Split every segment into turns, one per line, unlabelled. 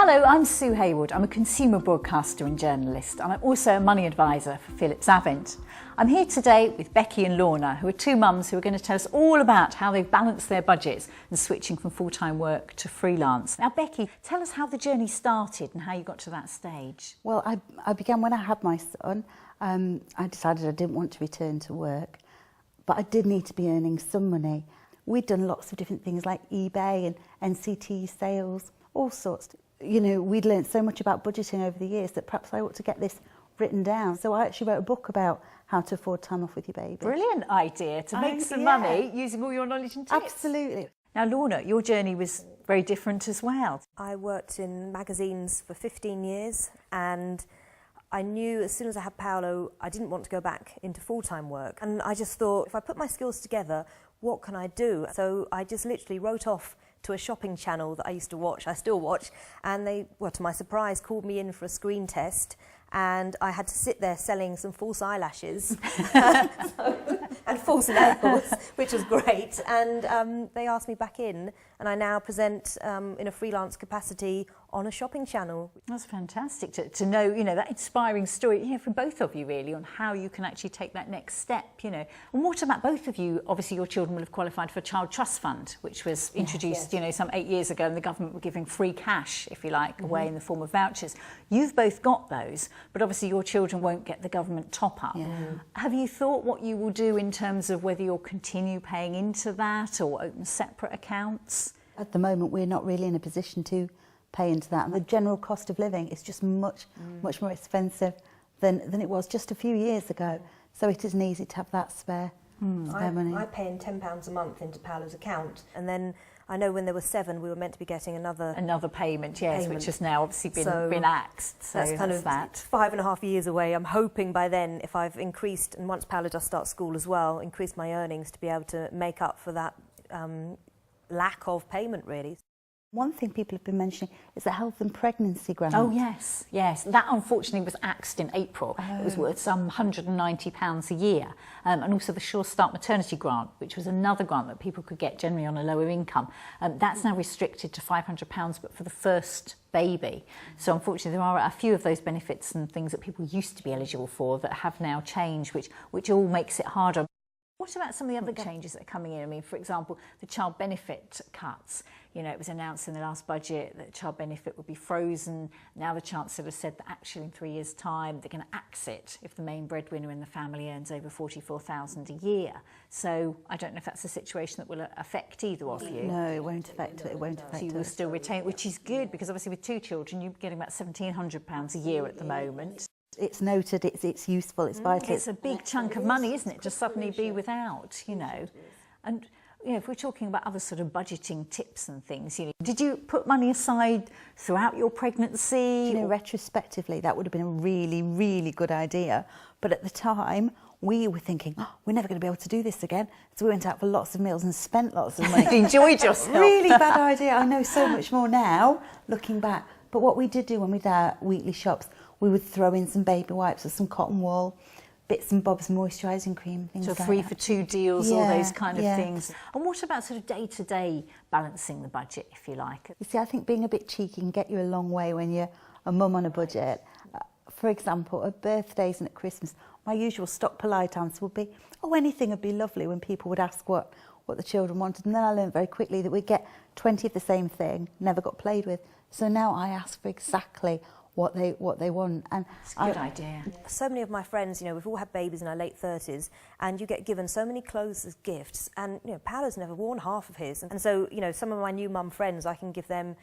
Hello, I'm Sue Hayward. I'm a consumer broadcaster and journalist, and I'm also a money advisor for Philips AVENT. I'm here today with Becky and Lorna, who are two mums who are going to tell us all about how they've balanced their budgets and switching from full-time work to freelance. Now, Becky, tell us how the journey started and how you got to that stage.
Well, I began when I had my son. I decided I didn't want to return to work, but I did need to be earning some money. We'd done lots of different things like eBay and NCT sales, all sorts. You know, we'd learned so much about budgeting over the years that perhaps I ought to get this written down. So I actually wrote a book about how to afford time off with your baby.
Brilliant idea to make some money using all your knowledge and tips.
Absolutely.
Now, Lorna, your journey was very different as well.
I worked in magazines for 15 years, and I knew as soon as I had Paolo, I didn't want to go back into full-time work. And I just thought, if I put my skills together, what can I do? So I just literally wrote off to a shopping channel that I used to watch, I still watch, and they, well, to my surprise, called me in for a screen test, and I had to sit there selling some false eyelashes and false nails, which was great, and they asked me back in, and I now present in a freelance capacity on a shopping channel.
That's fantastic to know, you know, that inspiring story, you know, from both of you really, on how you can actually take that next step, you know. And what about both of you? Obviously your children will have qualified for a Child Trust Fund, which was introduced, you know, some 8 years ago, and the government were giving free cash, if you like, away in the form of vouchers. You've both got those, but obviously your children won't get the government top-up. Have you thought what you will do in terms of whether you'll continue paying into that or open separate accounts?
At the moment, we're not really in a position to pay into that. And the general cost of living is just much more expensive than it was just a few years ago. So it isn't easy to have that spare money.
I pay in £10 a month into Paolo's account, and then I know when there were 7, we were meant to be getting another
payment, yes, which has now obviously been axed. So
that's kind of
that.
5.5 years away. I'm hoping by then, if I've increased, and once Paolo does start school as well, increase my earnings to be able to make up for that lack of payment, really.
One thing people have been mentioning is the health and pregnancy grant.
Oh yes, yes. That unfortunately was axed in April. It was worth some £190 a year. And also the Sure Start maternity grant, which was another grant that people could get generally on a lower income. That's now restricted to £500, but for the first baby. So unfortunately there are a few of those benefits and things that people used to be eligible for that have now changed, which all makes it harder. What about some of the other changes that are coming in? I mean, for example, the child benefit cuts. You know, it was announced in the last budget that child benefit would be frozen. Now the Chancellor has said that actually in 3 years' time they're going to axe it if the main breadwinner in the family earns over $44,000 a year. So I don't know if that's a situation that will affect either of you.
No, it won't affect it. It won't affect
So you will still retain, which is good, because obviously with 2 children you're getting about £1,700 a year at the moment.
It's noted, it's useful, it's vital.
It's a big chunk of money, isn't it, to suddenly be without, you know. And you know, if we're talking about other sort of budgeting tips and things, you know, did you put money aside throughout your pregnancy?
You know, retrospectively, that would have been a really, really good idea. But at the time, we were thinking, oh, we're never going to be able to do this again. So we went out for lots of meals and spent lots of money.
Enjoyed yourself.
Really bad idea. I know so much more now, looking back. But what we did do when we did our weekly shops, we would throw in some baby wipes or some cotton wool, bits and bobs, moisturising cream, things
so
like that.
3 for 2 deals, all those kind of things. And what about sort of day-to-day balancing the budget, if you like?
You see, I think being a bit cheeky can get you a long way when you're a mum on a budget. For example, at birthdays and at Christmas, my usual stock polite answer would be, oh, anything would be lovely, when people would ask what the children wanted. And then I learned very quickly that we'd get 20 of the same thing, never got played with. So now I ask for exactly what they want. And
it's a good idea.
So many of my friends, you know, we've all had babies in our late 30s, and you get given so many clothes as gifts, and you know, Paolo's never worn half of his, and so you know, some of my new mum friends, I can give them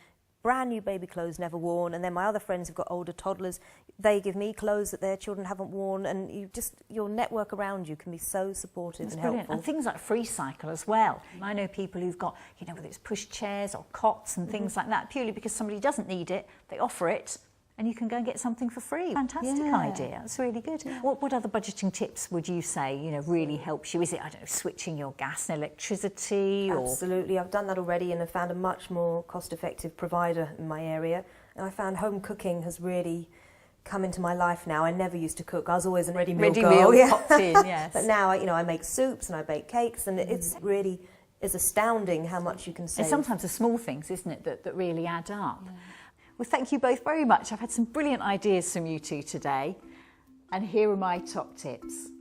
brand new baby clothes never worn, and then my other friends have got older toddlers, they give me clothes that their children haven't worn, and your network around you can be so supportive and helpful.
And things like free cycle as well. I know people who've got, you know, whether it's push chairs or cots and things like that, purely because somebody doesn't need it, they offer it, and you can go and get something for free. Fantastic idea. That's really good. What other budgeting tips would you say, you know, really helps you? Is it, I don't know, switching your gas and electricity?
Absolutely. I've done that already, and I've found a much more cost-effective provider in my area. And I found home cooking has really come into my life now. I never used to cook. I was always a ready meal girl.
Popped in, yes.
But now, you know, I make soups and I bake cakes, and it's really is astounding how much you can save.
And sometimes the small things, isn't it, that really add up. Well, thank you both very much. I've had some brilliant ideas from you two today. And here are my top tips.